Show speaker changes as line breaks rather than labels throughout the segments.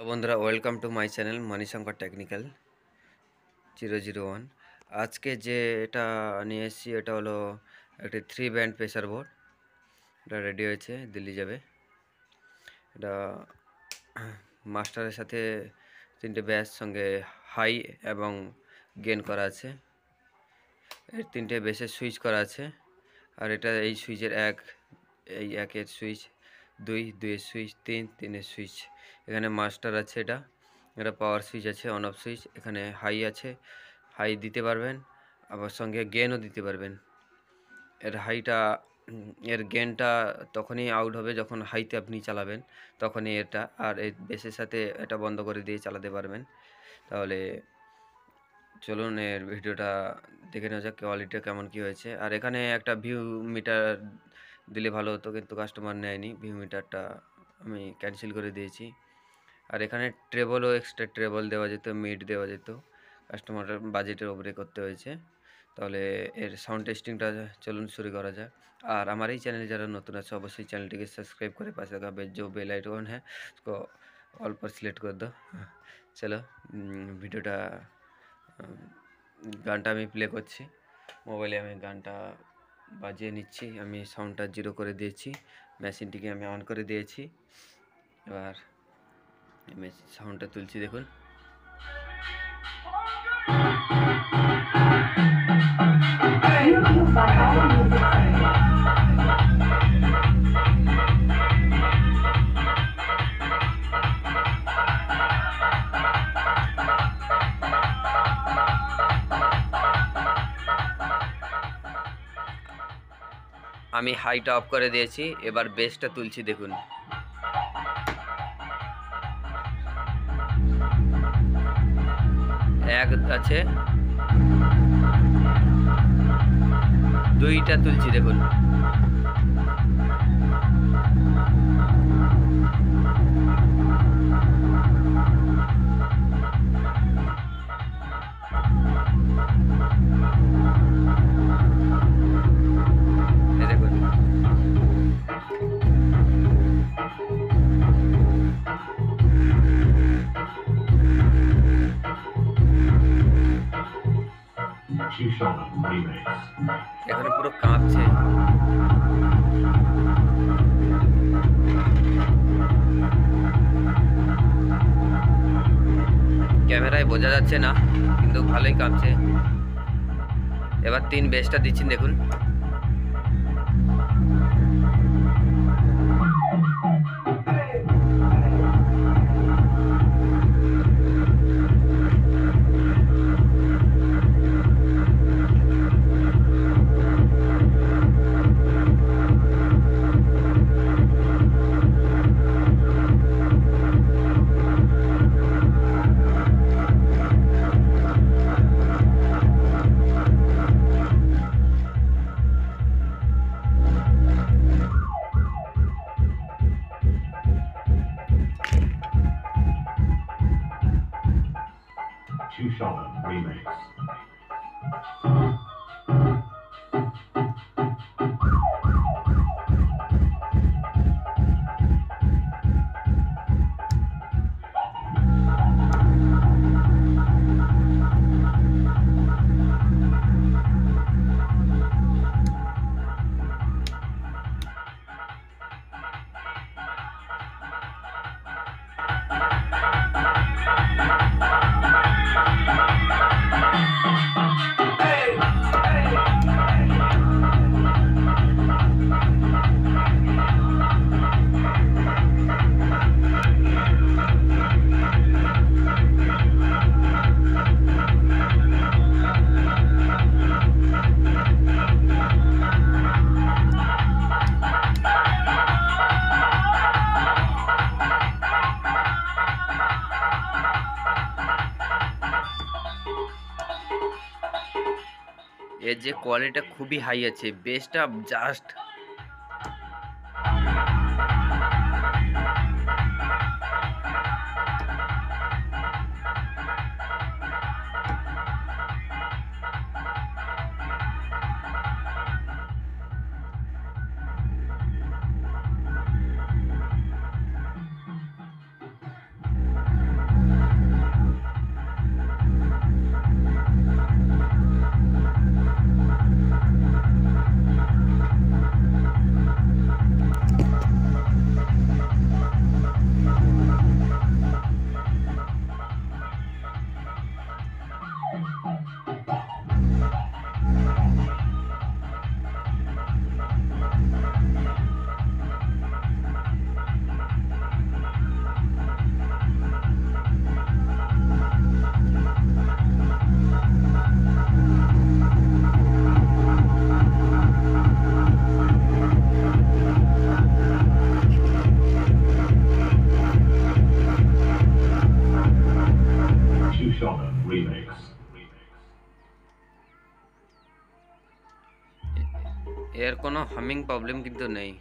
তো বন্ধুরা, welcome to my channel Manishankar technical 001। আজকে যে এটা নিয়ে এসেছি এটা হলো একটি 3 ব্যান্ড প্রেসার বোর্ড। এটা রেডি হয়েছে, দিল্লি যাবে। এটা মাস্টারের সাথে 3টে ব্যাস সঙ্গে হাই এবং গেন করা আছে। এর 3টে বেসের সুইচ করা আছে। আর এটা এই সুইচের এই একের সুইচ, 2 এর সুইচ, 3 এর সুইচ। এখানে মাস্টার আছে, এটা পাওয়ার সুইচ আছে, অন অফ সুইচ। এখানে হাই আছে, হাই দিতে পারবেন, আবার সঙ্গে গেনও দিতে পারবেন। এর গেনটা তখনই আউট হবে যখন হাইতে আপনি চালাবেন, তখনই এটা। আর এই বেসের সাথে এটা বন্ধ করে দিয়ে চালাতে পারবেন। তাহলে চলুন এর ভিডিওটা দেখে নেওয়া যাক, কোয়ালিটিটা কেমন কী হয়েছে। আর এখানে একটা ভিউ মিটার দিলে ভালো হতো, কিন্তু কাস্টমার নেয়নি। ভিউ মিটারটা আমি ক্যান্সেল করে দিয়েছি। আর এখানে ট্রেবলও, এক্সট্রা ট্রেবল দেওয়া যেত, মিড দেওয়া যেত। কাস্টমারের বাজেটের ওপরে করতে হয়েছে। তাহলে এর সাউন্ড টেস্টিংটা চলুন শুরু করা যাক। আর আমার এই চ্যানেলে যারা নতুন আছে অবশ্যই চ্যানেলটিকে সাবস্ক্রাইব করে পাশে থাকা जो बेल आइकन है उसको ऑल पर सिलेक्ट कर दो। চলো ভিডিওটা, গানটা আমি প্লে করছি। মোবাইলে আমি গানটা বাজিয়ে নিচ্ছি। আমি সাউন্ডটা 0 করে দিয়েছি, মেশিনটিকে আমি অন করে দিয়েছি। এবার আমি সাউন্ডটা তুলছি, দেখুন। আমি হাইটা অফ করে দিয়েছি, এবার বেসটা তুলছি, দেখুন। এক আছে, 2টা তুলছি, দেখুন। দেখুন, এখানে পুরো কাঁপছে। ক্যামেরায় বোঝা যাচ্ছে না, কিন্তু ভালোই কাঁপছে। এবার 3 বেসটা দিচ্ছি, দেখুন।
Too Shalom Remix.
এর যে কোয়ালিটিটা খুবই হাই আছে, বেসটা জাস্ট
Shaman Remix.
এর কোনো হামিং প্রবলেম কিন্তু নেই।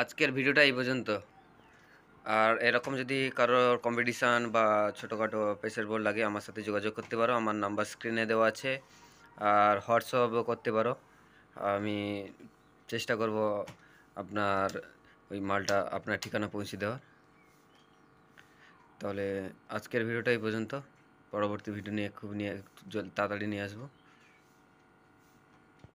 আজকের ভিডিওটা এই পর্যন্ত। আর এরকম যদি কারোর কম্পিটিশান বা ছোটোখাটো প্রেসার বোর্ড লাগে আমার সাথে যোগাযোগ করতে পারো, আমার নাম্বার স্ক্রিনে দেওয়া আছে। আর হোয়াটসঅ্যাপও করতে পারো, আমি চেষ্টা করব আপনার ওই মালটা আপনার ঠিকানা পৌঁছে দেওয়ার। তাহলে আজকের ভিডিওটা এই পর্যন্ত, পরবর্তী ভিডিও নিয়ে খুব তাড়াতাড়ি নিয়ে আসবো।